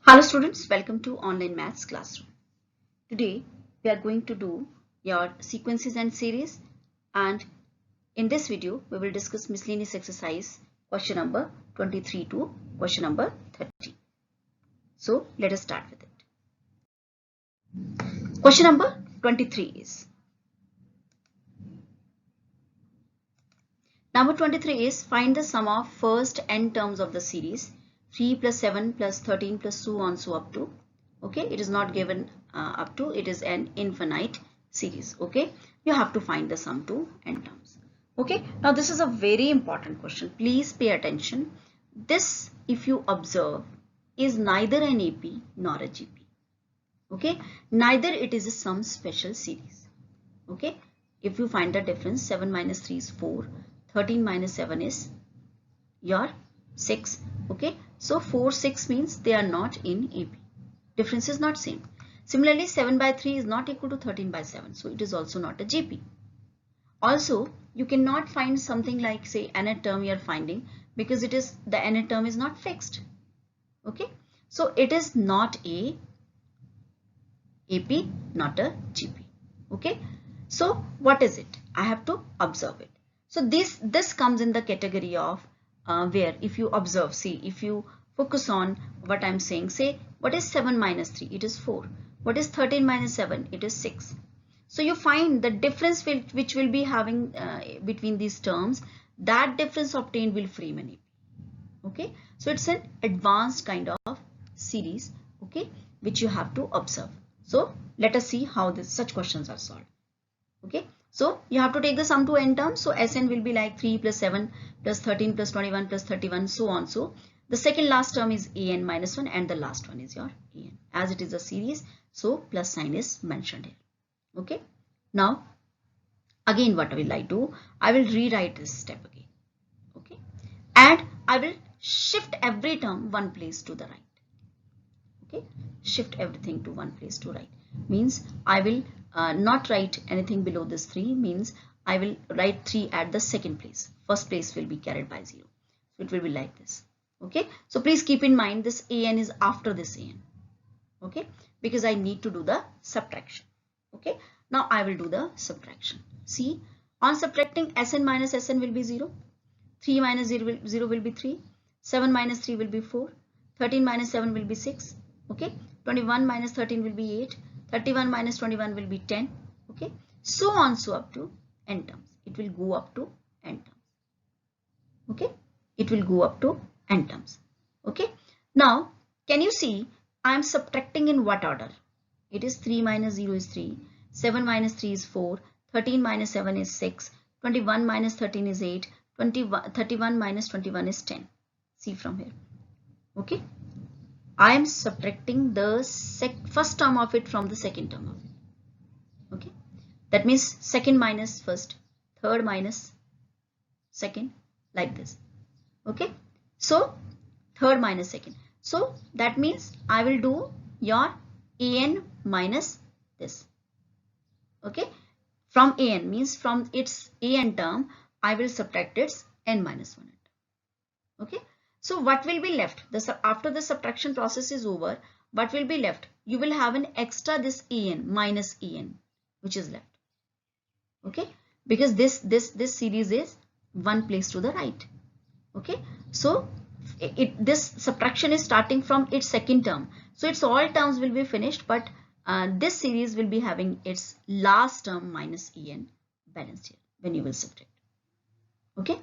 Hello students, welcome to online maths classroom. Today we are going to do your sequences and series, and in this video we will discuss miscellaneous exercise question number 23 to question number 30. So let us start with it. Question number 23 is find the sum of first n terms of the series 3 plus 7 plus 13 plus so on so up to. Okay, it is not given up to, it is an infinite series. Okay, you have to find the sum to n terms. Okay, now this is a very important question. Please pay attention. This, if you observe, is neither an AP nor a GP. Okay, neither it is a sum special series. Okay, if you find the difference, 7 minus 3 is 4, 13 minus 7 is your 6. Okay, so 4, 6 means they are not in AP. Difference is not same. Similarly, 7 by 3 is not equal to 13 by 7. So it is also not a GP. Also, you cannot find something like, say, nth term you are finding, because it is the nth term is not fixed. Okay, so it is not a AP, not a GP. Okay, so what is it? I have to observe it. So this comes in the category of where if you observe, see, if you focus on what I'm saying, say, what is 7 minus 3? It is 4. What is 13 minus 7? It is 6. So you find the difference which will be having between these terms, that difference obtained will frame an AP. Okay, so it's an advanced kind of series, okay, which you have to observe. So let us see how such questions are solved. Okay, so you have to take the sum to n terms. So Sn will be like 3 plus 7 plus 13 plus 21 plus 31, so on. So the second last term is an minus 1 and the last one is your an. As it is a series, so plus sign is mentioned here. Okay, now again what will I do? I will rewrite this step again. Okay, and I will shift every term one place to the right. Okay, shift everything to one place to right means I will not write anything below this 3, means I will write 3 at the second place. First place will be carried by 0. So it will be like this. Okay, so please keep in mind this an is after this an. Okay, because I need to do the subtraction. Okay, now I will do the subtraction. See, on subtracting, Sn minus Sn will be 0. 3 minus 0 will be 3. 7 minus 3 will be 4. 13 minus 7 will be 6. Okay, 21 minus 13 will be 8. 31 minus 21 will be 10. Okay, so on, so up to n terms. It will go up to n terms. Okay, it will go up to n terms. Okay, now can you see I am subtracting in what order? It is 3 minus 0 is 3. 7 minus 3 is 4. 13 minus 7 is 6. 21 minus 13 is 8. 31 minus 21 is 10. See from here. Okay, I am subtracting the first term of it from the second term of it. Okay, that means second minus first, third minus second, like this. Okay, so third minus second. So that means I will do your an minus this. Okay, from an means from its an term I will subtract its n minus 1. Okay, so what will be left? After the subtraction process is over, what will be left? You will have an extra this en minus en which is left. Okay, because this series is one place to the right. Okay, so this subtraction is starting from its second term, so its all terms will be finished, but this series will be having its last term minus en balanced here when you will subtract. Okay,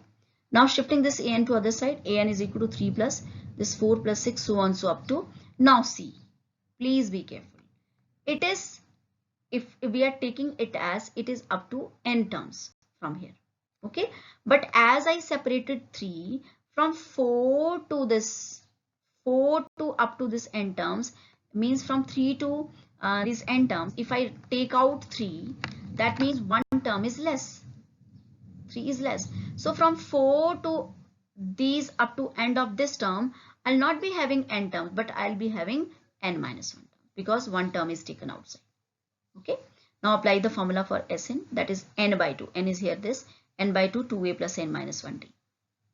now shifting this an to other side, an is equal to 3 plus this 4 plus 6, so on, so up to. Now see, please be careful. It is, if we are taking it as it is up to n terms from here. Okay, but as I separated 3 from 4 to this 4 to up to this n terms, means from 3 to these n terms, if I take out 3, that means one term is less. 3 is less. So from 4 to these up to end of this term, I'll not be having n terms, but I'll be having n minus 1 term because one term is taken outside. Okay, now apply the formula for Sn, that is n by 2. N is here this, n by 2, 2a plus n minus 1t.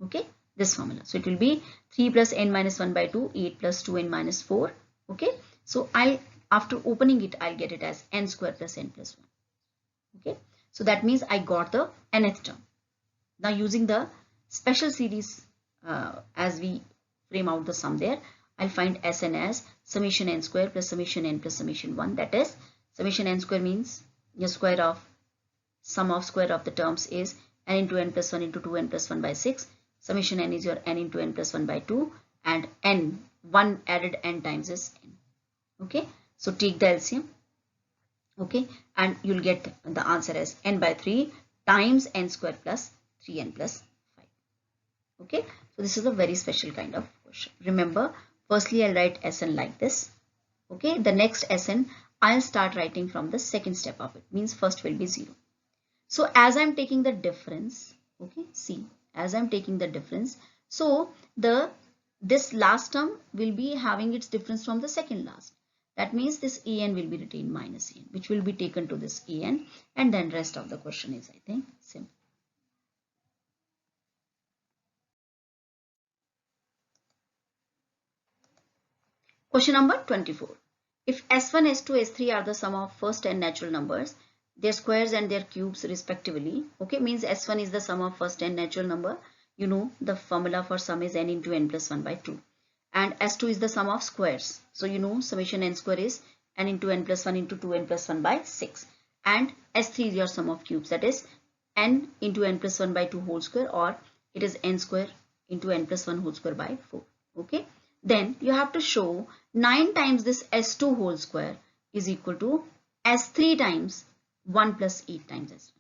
Okay, this formula. So it will be 3 plus n minus 1 by 2, 8 plus 2n minus 4. Okay, so after opening it, I'll get it as n square plus n plus 1. Okay, so that means I got the nth term. Now using the special series as we frame out the sum there, I'll find Sn as summation n square plus summation n plus summation 1. That is, summation n square means the square of sum of square of the terms is n into n plus 1 into 2n plus 1 by 6. Summation n is your n into n plus 1 by 2, and n, 1 added n times is n. Okay, so take the LCM. Okay, and you'll get the answer as n by 3 times n square plus 3n plus 5. Okay, so this is a very special kind of question. Remember, firstly I'll write Sn like this. Okay, the next Sn I'll start writing from the second step of it, means first will be 0. So as I'm taking the difference, okay, see, as I'm taking the difference, so this last term will be having its difference from the second last. That means this an will be retained minus an, which will be taken to this an, and then rest of the question is, I think, simple. Question number 24. If S1, S2, S3 are the sum of first n natural numbers, their squares and their cubes respectively, okay, means S1 is the sum of first n natural number. You know the formula for sum is n into n plus 1 by 2. And S2 is the sum of squares. So you know summation n square is n into n plus 1 into 2n plus 1 by 6. And S3 is your sum of cubes, that is n into n plus 1 by 2 whole square, or it is n square into n plus 1 whole square by 4. Okay. Then you have to show 9 times this S2 whole square is equal to S3 times 1 plus 8 times S1. So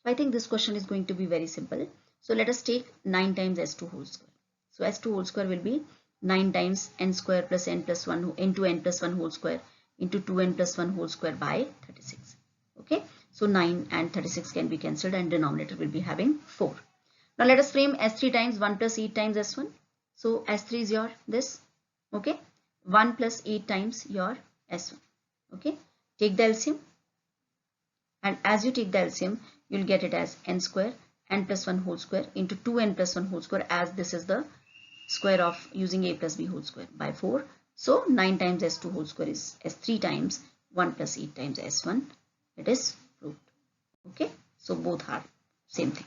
I think this question is going to be very simple. So let us take 9 times S2 whole square. So S2 whole square will be 9 times n square plus n plus 1 into n plus 1 whole square into 2n plus 1 whole square by 36. Okay. So 9 and 36 can be cancelled and denominator will be having 4. Now let us frame S3 times 1 plus 8 times S1. So S3 is your this, okay, 1 plus 8 times your S1, okay. Take the LCM, and as you take the LCM, you'll get it as n square, n plus 1 whole square into 2n plus 1 whole square, as this is the square of using a plus b whole square, by 4. So 9 times S2 whole square is S3 times 1 plus 8 times S1. It is proved, okay. So both are same thing.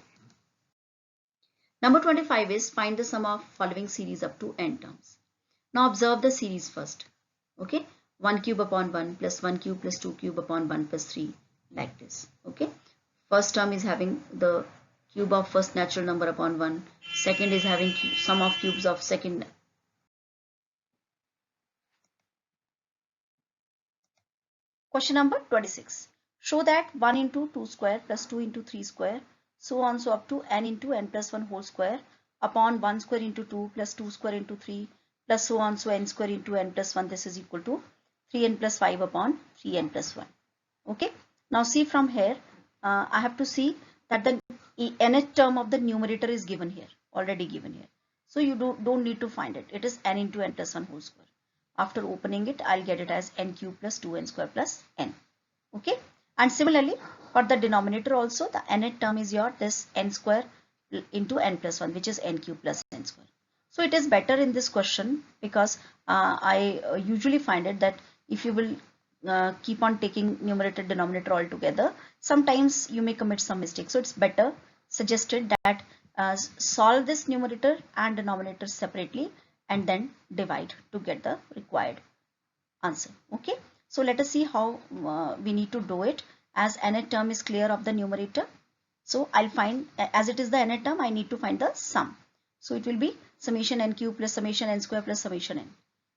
Number 25 is find the sum of following series up to n terms. Now observe the series first. Okay, 1 cube upon 1 plus 1 cube plus 2 cube upon 1 plus 3, like this. Okay, first term is having the cube of first natural number upon 1. Second is having sum of cubes of second. Question number 26. Show that 1 into 2 square plus 2 into 3 square, so on so up to n into n plus 1 whole square upon 1 square into 2 plus 2 square into 3 plus so on so n square into n plus 1, this is equal to 3n plus 5 upon 3n plus 1. Okay. Now see from here, I have to see that the nth term of the numerator is given here, already given here. So you don't need to find it. It is n into n plus 1 whole square. After opening it, I'll get it as n cube plus 2n square plus n. Okay. And similarly, for the denominator also, the nth term is your this n square into n plus 1, which is n cube plus n square. So it is better in this question because I usually find it that if you will keep on taking numerator denominator all together, sometimes you may commit some mistakes. So it's better suggested that solve this numerator and denominator separately and then divide to get the required answer. Okay. So let us see how we need to do it, as nth term is clear of the numerator. So I'll find, as it is the nth term, I need to find the sum. So it will be summation n cube plus summation n square plus summation n.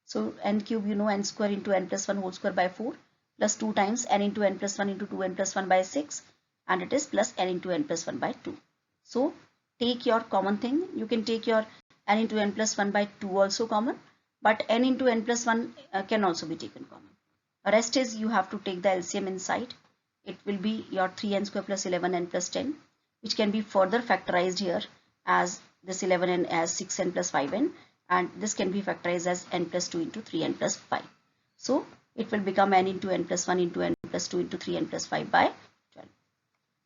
So n cube, you know, n square into n plus 1 whole square by 4 plus 2 times n into n plus 1 into 2n plus 1 by 6, and it is plus n into n plus 1 by 2. So take your common thing. You can take your n into n plus 1 by 2 also common, but n into n plus 1 can also be taken common. The rest is you have to take the LCM inside. It will be your 3n square plus 11n plus 10, which can be further factorized here as this 11n as 6n plus 5n, and this can be factorized as n plus 2 into 3n plus 5. So it will become n into n plus 1 into n plus 2 into 3n plus 5 by 12.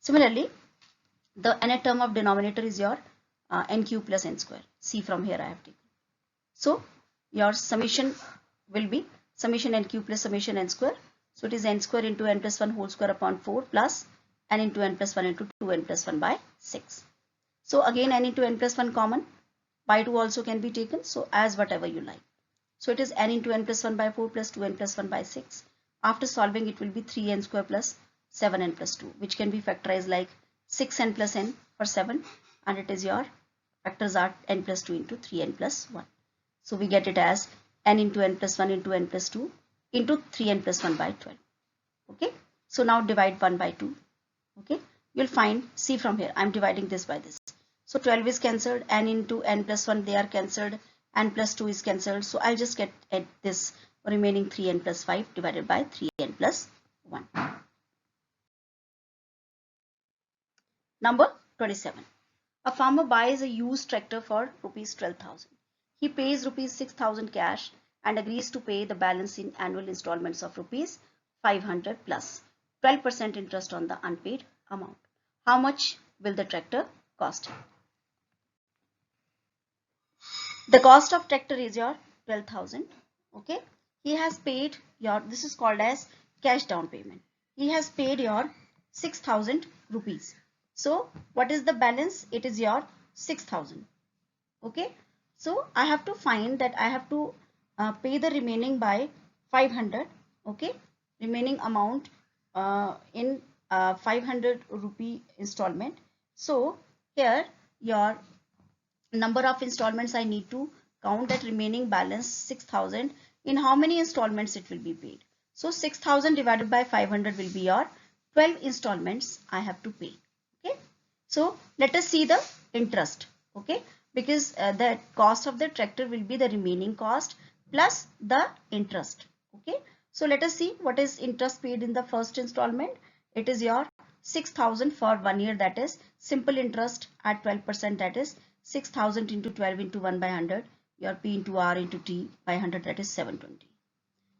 Similarly, the nth term of denominator is your n cube plus n square. See from here I have taken. So your summation will be summation nq plus summation n square. So it is n square into n plus 1 whole square upon 4 plus n into n plus 1 into 2n plus 1 by 6. So again n into n plus 1 common, by 2 also can be taken, so as whatever you like. So it is n into n plus 1 by 4 plus 2n plus 1 by 6. After solving it will be 3n square plus 7n plus 2, which can be factorized like 6n plus n for 7, and it is your factors are n plus 2 into 3n plus 1. So we get it as n into n plus 1 into n plus 2 into 3n plus 1 by 12. Okay, so now divide 1 by 2. Okay, you'll find, see from here, I'm dividing this by this. So 12 is cancelled, n into n plus 1 they are cancelled, n plus 2 is cancelled. So I'll just get at this remaining 3n plus 5 divided by 3n plus 1. Number 27. A farmer buys a used tractor for rupees 12,000. He pays rupees 6,000 cash and agrees to pay the balance in annual installments of rupees 500 plus 12% interest on the unpaid amount. How much will the tractor cost him? The cost of tractor is your 12,000. Okay, he has paid your, this is called as cash down payment. He has paid your 6,000 rupees. So what is the balance? It is your 6,000. Okay, so I have to find that I have to pay the remaining by 500. Okay, remaining amount in 500 rupee installment. So here your number of installments I need to count, that remaining balance 6,000 in how many installments it will be paid. So 6,000 divided by 500 will be your 12 installments I have to pay. Okay, so let us see the interest. Okay, because the cost of the tractor will be the remaining cost plus the interest. Okay, so let us see what is interest paid in the first installment. It is your 6,000 for 1 year, that is simple interest at 12%, that is 6,000 into 12 into 1 by 100, your P into R into T by 100, that is 720.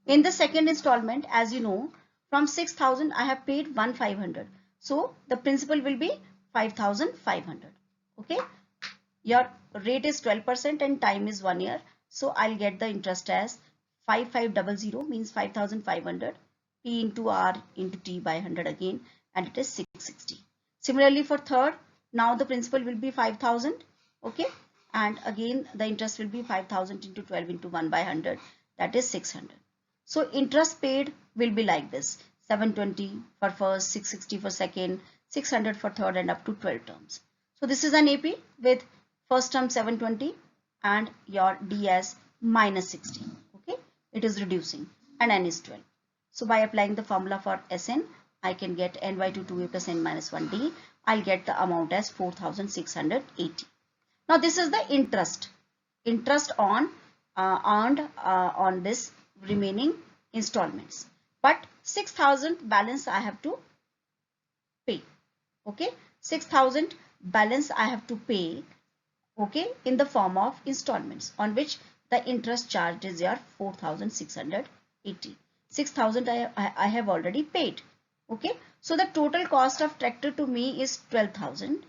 In the second installment, as you know, from 6,000 I have paid 1,500. So the principal will be 5,500. Okay, your rate is 12% and time is 1 year. So I'll get the interest as 5500 means 5,500 P into R into T by 100 again, and it is 660. Similarly for third, now the principal will be 5,000. Okay, and again the interest will be 5,000 into 12 into 1 by 100, that is 600. So interest paid will be like this: 720 for first, 660 for second, 600 for third, and up to 12 terms. So this is an AP with first term 720 and your D as minus 60. Okay, it is reducing and N is 12. So by applying the formula for Sn, I can get n by 2 2a plus n minus 1d. I'll get the amount as 4,680. Now this is the interest on earned on this remaining installments, but 6,000 balance I have to pay. Okay, 6,000 balance I have to pay. Okay, in the form of installments, on which the interest charge is your 4,680. 6,000 I have already paid. Okay, so the total cost of tractor to me is 12,000.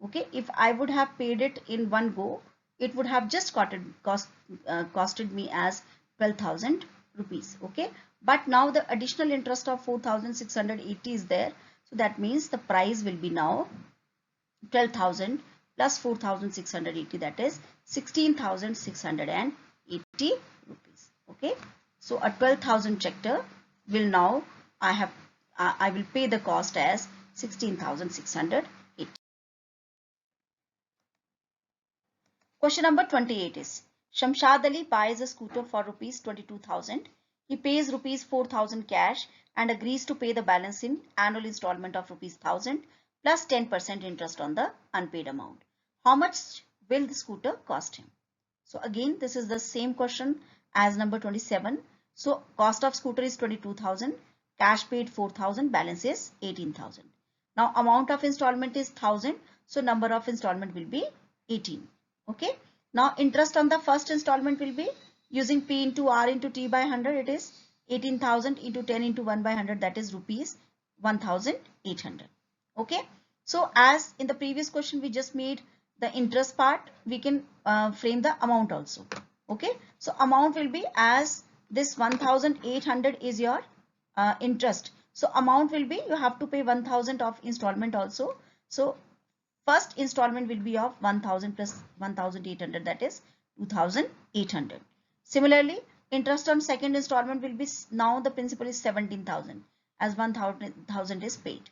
Okay, if I would have paid it in one go, it would have just costed me as 12,000 rupees. Okay, but now the additional interest of 4,680 is there, so that means the price will be now 12,000 plus 4,680, that is 16,680 rupees. Okay, so a 12,000 tractor will now I will pay the cost as 16,680. Question number 28 is, Shamshad Ali buys a scooter for rupees 22,000. He pays rupees 4,000 cash and agrees to pay the balance in annual installment of rupees 1,000 plus 10% interest on the unpaid amount. How much will the scooter cost him? So again, this is the same question as number 27. So cost of scooter is 22,000, cash paid 4,000, balance is 18,000. Now amount of installment is 1,000, so number of installment will be 18. Okay, now interest on the first installment will be using P into R into T by 100. It is 18,000 into 10 into 1 by 100, that is rupees 1,800. Okay, so as in the previous question we just made the interest part, we can frame the amount also. Okay, so amount will be as this 1800 is your interest. So amount will be, you have to pay 1000 of installment also. So first installment will be of 1000 plus 1800, that is 2800. Similarly, interest on second installment will be, now the principal is 17,000 as 1000 is paid.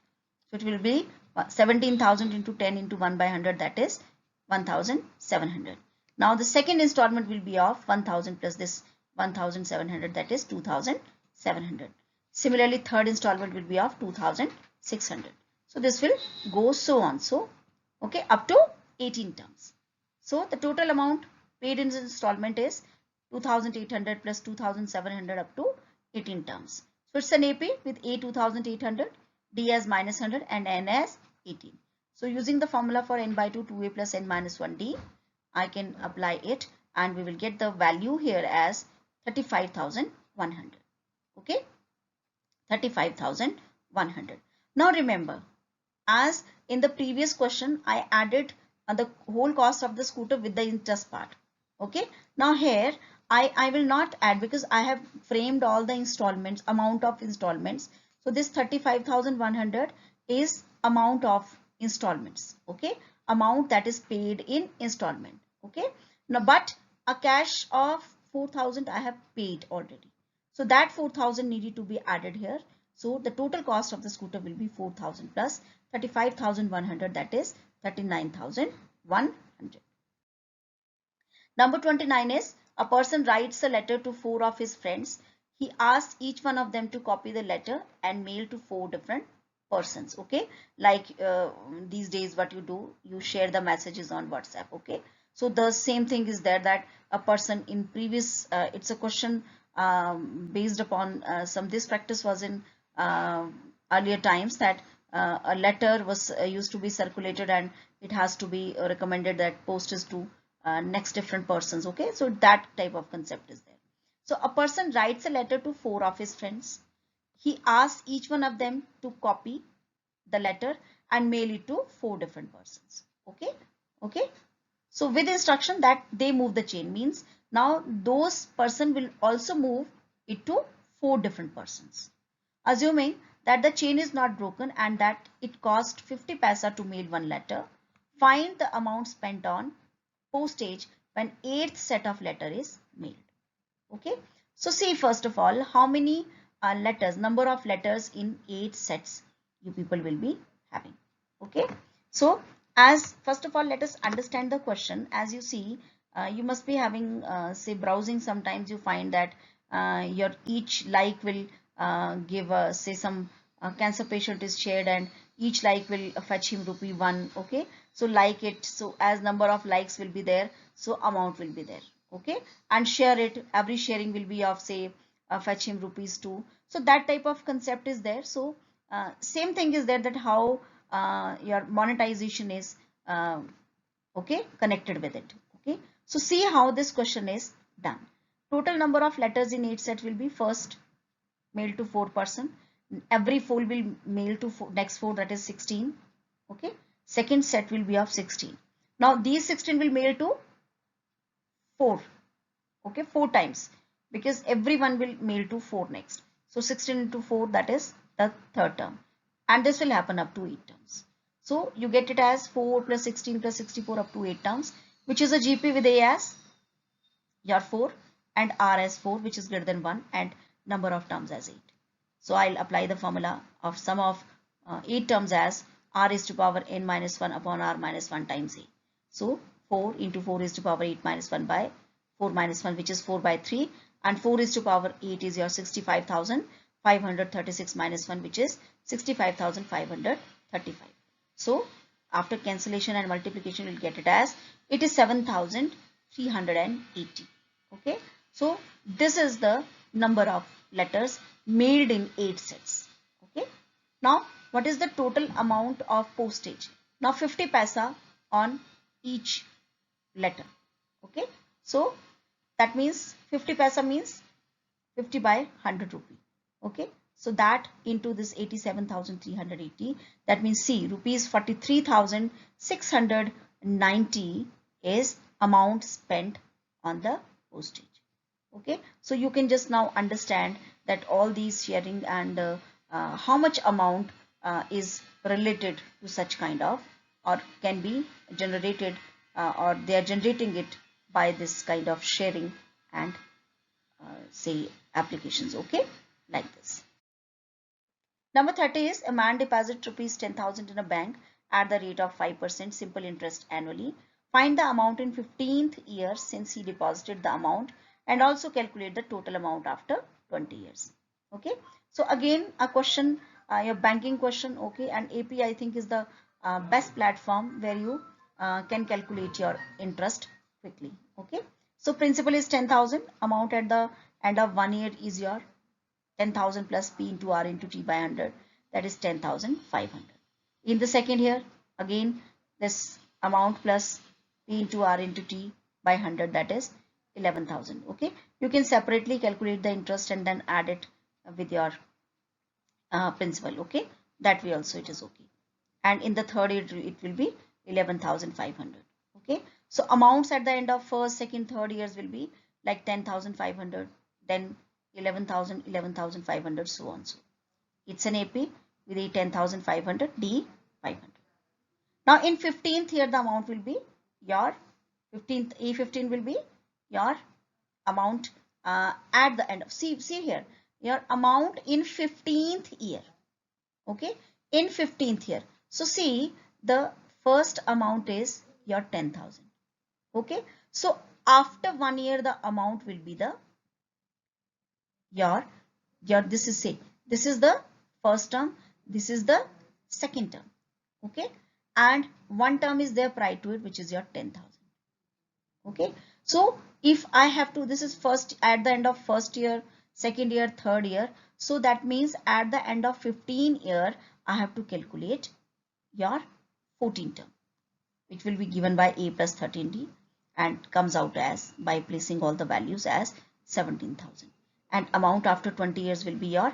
So it will be 17,000 into 10 into 1 by 100, that is 1700. Now the second installment will be of 1000 plus this 1700, that is 2700. Similarly, third installment will be of 2600. So this will go so on. So okay, up to 18 terms. So the total amount paid in installment is 2800 plus 2700 up to 18 terms. So it's an AP with A 2800, D as minus 100 and N as 18. So using the formula for N by 2, 2A plus N minus 1D, I can apply it and we will get the value here as 35,100. Okay, 35,100. Now remember, as in the previous question, I added the whole cost of the scooter with the interest part. Okay, now here I will not add because I have framed all the installments, amount of installments. So this 35,100 is amount of installments. Okay, amount that is paid in installment. Okay, now but a cash of 4,000 I have paid already. So that 4,000 needed to be added here. So the total cost of the scooter will be 4,000 plus 35,100, that is 39,100. Number 29 is, a person writes a letter to 4 of his friends. He asks each one of them to copy the letter and mail to 4 different persons. Okay, like these days what you do, you share the messages on WhatsApp. Okay, so the same thing is there, that a person in previous, it's a question based upon this practice was in earlier times, that a letter was used to be circulated and it has to be recommended that posted to next different persons. Okay, so that type of concept is there. So a person writes a letter to 4 of his friends. He asks each one of them to copy the letter and mail it to 4 different persons. Okay, okay. So with instruction that they move the chain, means now those person will also move it to 4 different persons. Assuming that the chain is not broken and that it cost 50 paisa to mail one letter, find the amount spent on postage when 8th set of letter is mailed. Okay, so see first of all how many letters, number of letters in 8 sets you people will be having. Okay, so as first of all let us understand the question. As you see, you must be having say browsing, sometimes you find that your each like will give say some cancer patient is shared and each like will fetch him rupee 1. Okay, so like it, so as number of likes will be there, so amount will be there. Okay, and share it, every sharing will be of say fetch him rupees 2. So that type of concept is there. So same thing is there, that how your monetization is okay connected with it. Okay, so see how this question is done. Total number of letters in 8 set will be first mail to 4 person, every 4 will mail to next 4, that is 16. Okay, second set will be of 16. Now these 16 will mail to 4. Okay, 4 times, because everyone will mail to 4 next. So 16 into 4, that is the third term, and this will happen up to 8 terms. So you get it as 4 plus 16 plus 64 up to 8 terms, which is a GP with A as your 4 and R as 4, which is greater than 1, and number of terms as 8. So I'll apply the formula of sum of 8 terms as R is to power n minus 1 upon R minus 1 times A. So 4 into 4 is to power 8 minus 1 by 4 minus 1, which is 4 by 3, and 4 is to power 8 is your 65,536 minus 1, which is 65,535. So after cancellation and multiplication, we'll get it as it is 7,380. Okay, so this is the number of letters mailed in 8 sets. Okay, now what is the total amount of postage? Now 50 paisa on each letter. Okay, so that means 50 paisa means 50 by 100 rupee. Okay, so that into this 87,380, that means see rupees 43,690 is amount spent on the postage. Okay, so you can just now understand that all these sharing and how much amount is related to such kind of, or can be generated, or they are generating it by this kind of sharing and say applications. Okay, like this. Number 30 is a man deposits rupees 10,000 in a bank at the rate of 5% simple interest annually. Find the amount in 15th year since he deposited the amount, and also calculate the total amount after 20 years. Okay. So again a question, your banking question. Okay. And AP I think is the best platform where you can calculate your interest quickly. Okay. So principal is 10,000. Amount at the end of 1 year is your 10,000 plus P into R into T by 100, that is 10,500. In the second year, again this amount plus P into R into T by 100, that is 11,000. Okay, you can separately calculate the interest and then add it with your principal. Okay, that way also it is okay. And in the third year it will be 11,500. Okay, so amounts at the end of first, second, third years will be like 10,500, then 11,000, 11,500, so on. So it's an AP with a 10,500, D 500. Now in 15th year the amount will be your 15th, E15 will be your amount at the end of, see here, your amount in 15th year. Okay, in 15th year. So see, the first amount is your 10,000. Okay, so after 1 year the amount will be the your this is, say, this is the first term, this is the second term. Okay, and one term is there prior to it, which is your 10,000. Okay, so if I have to, this is first at the end of first year, second year, third year, so that means at the end of 15 year I have to calculate your 14 term, which will be given by A plus 13D and comes out as, by placing all the values, as 17,000. And amount after 20 years will be your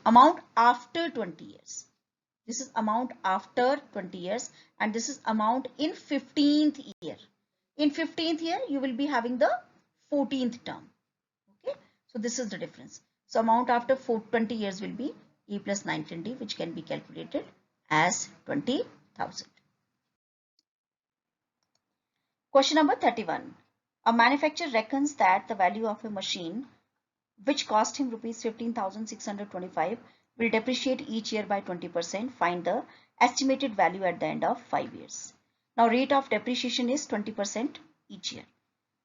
amount after 20 years. This is amount after 20 years, and this is amount in 15th year. In 15th year you will be having the 14th term. Okay, so this is the difference. So amount after 20 years will be E plus 19D, which can be calculated as 20,000. Question number 31. A manufacturer reckons that the value of a machine which cost him rupees 15,625 will depreciate each year by 20%. Find the estimated value at the end of 5 years. Now rate of depreciation is 20% each year.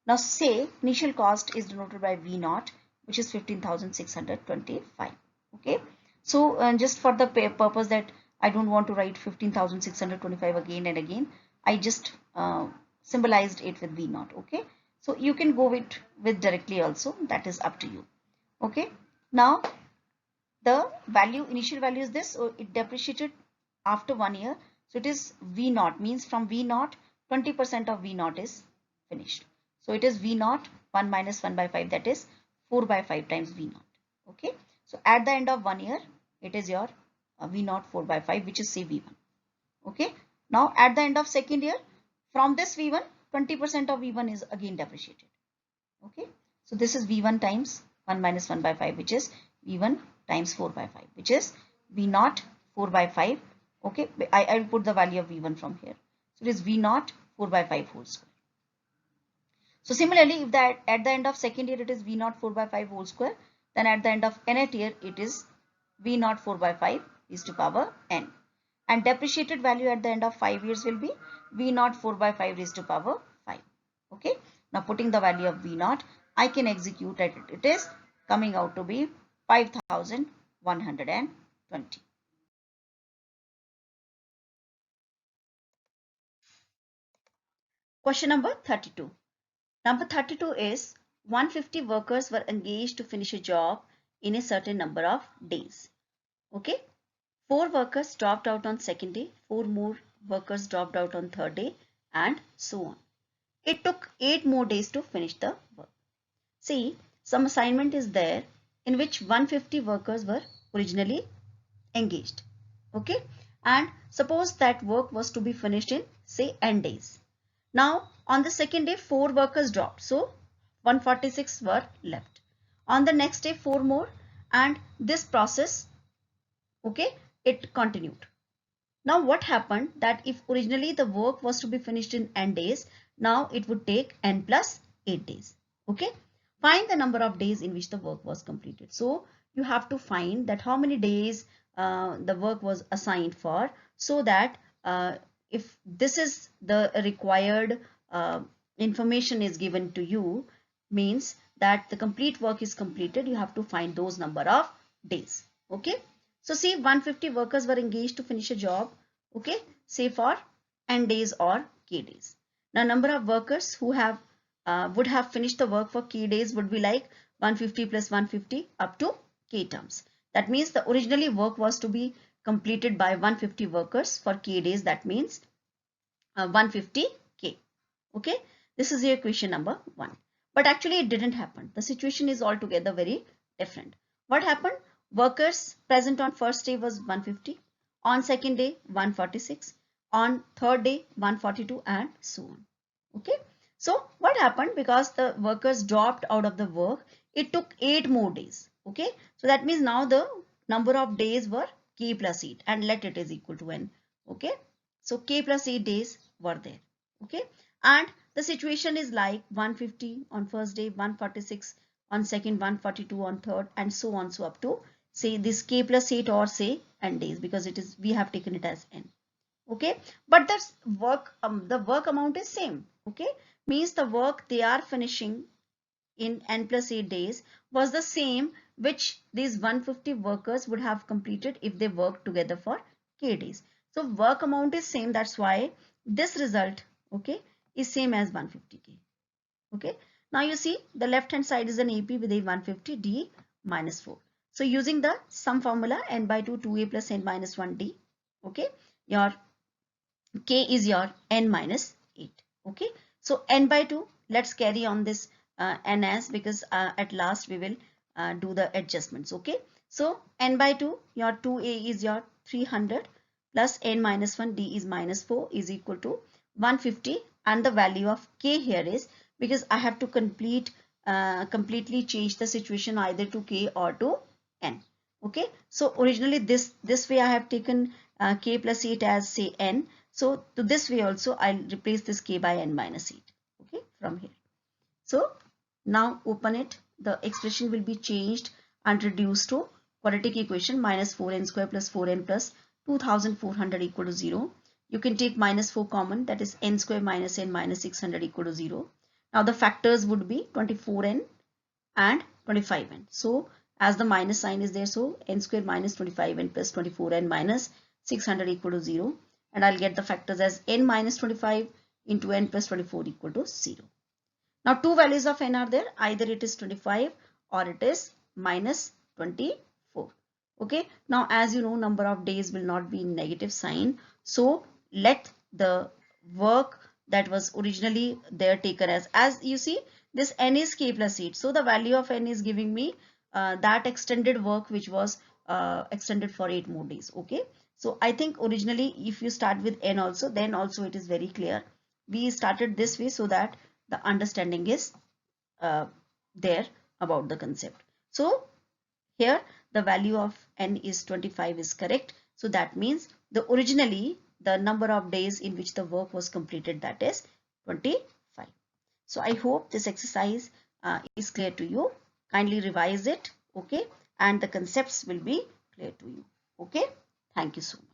Now say initial cost is denoted by V0, which is 15,625. Okay, so just for the purpose that I don't want to write 15,625 again and again, I just symbolized it with V0. Okay, so you can go with directly also, that is up to you. Okay, now the value, initial value is this, so it depreciated after 1 year, so it is V0, means from V0 20% of V0 is finished, so it is V0 1 minus 1 by 5, that is 4 by 5 times V0. Okay, so at the end of 1 year it is your V0 4 by 5, which is say V1. Okay, now at the end of second year, from this V1 20% of V1 is again depreciated. Okay, so this is V1 times 1 minus 1 by 5, which is V1 times 4 by 5, which is V0 4 by 5. Okay, I will put the value of V1 from here. So it is V0 4 by 5 whole square. So similarly, if that at the end of second year it is V0 4 by 5 whole square, then at the end of nth year it is V0 4 by 5 is to power n. And depreciated value at the end of 5 years will be V0 4 by 5 raised to power 5. Okay, now putting the value of V0, I can execute it. It is coming out to be 5,120. Question number 32. Number 32 is 150 workers were engaged to finish a job in a certain number of days. Okay, 4 workers dropped out on second day, 4 more workers dropped out on third day, and so on. It took 8 more days to finish the work. See, some assignment is there in which 150 workers were originally engaged. Okay, and suppose that work was to be finished in say n days. Now on the second day 4 workers dropped, so 146 were left. On the next day 4 more, and this process, okay, it continued. Now what happened that if originally the work was to be finished in n days, now it would take n plus 8 days. Okay, find the number of days in which the work was completed. So you have to find that how many days the work was assigned for, so that if this is the required information is given to you, means that the complete work is completed, you have to find those number of days. Okay, so see, 150 workers were engaged to finish a job, okay, say for n days or k days. Now number of workers who have would have finished the work for k days would be like 150 plus 150 up to k terms. That means the originally work was to be completed by 150 workers for k days. That means 150k. Okay, this is your question number 1. But actually it didn't happen. The situation is altogether very different. What happened? Workers present on first day was 150, on second day 146, on third day 142, and so on. Okay, so what happened, because the workers dropped out of the work, it took 8 more days. Okay, so that means now the number of days were k plus 8, and let it is equal to n. Okay, so k plus 8 days were there. Okay, and the situation is like 150 on first day, 146 on second, 142 on third, and so on, so up to say this k plus 8 or say n days, because it is, we have taken it as n. Okay, but the work amount is same. Okay, means the work they are finishing in n plus 8 days was the same which these 150 workers would have completed if they worked together for k days. So work amount is same, that's why this result, okay, is same as 150k. Okay, now you see the left hand side is an AP with a 150 D minus 4. So using the sum formula, n by 2 2a plus n minus 1 D. Okay, your k is your n minus 8. Okay, so n by 2, let's carry on this n as, because at last we will do the adjustments. Okay, so n by 2, your 2a is your 300 plus n minus 1 d is minus 4 is equal to 150, and the value of k here is, because I have to completely change the situation either to k or to n. Okay, so originally this way I have taken k plus 8 as say n. So to this way also I'll replace this k by n minus 8. Okay, from here. So now open it. The expression will be changed and reduced to quadratic equation minus 4n square plus 4n plus 2400 equal to 0. You can take minus 4 common, that is n square minus n minus 600 equal to 0. Now the factors would be 24n and 25n. So as the minus sign is there, so n square minus 25n plus 24n minus 600 equal to 0. And I'll get the factors as n minus 25 into n plus 24 equal to 0. Now two values of n are there, either it is 25 or it is minus 24. Okay, now as you know, number of days will not be in negative sign. So let the work that was originally there taken as you see, this n is k plus 8. So the value of n is giving me that extended work which was extended for 8 more days. Okay, so I think originally if you start with n also, then also it is very clear. We started this way so that the understanding is there about the concept. So here the value of n is 25 is correct. So that means the originally the number of days in which the work was completed, that is 25. So I hope this exercise is clear to you. Kindly revise it. Okay, and the concepts will be clear to you. Okay, thank you so much.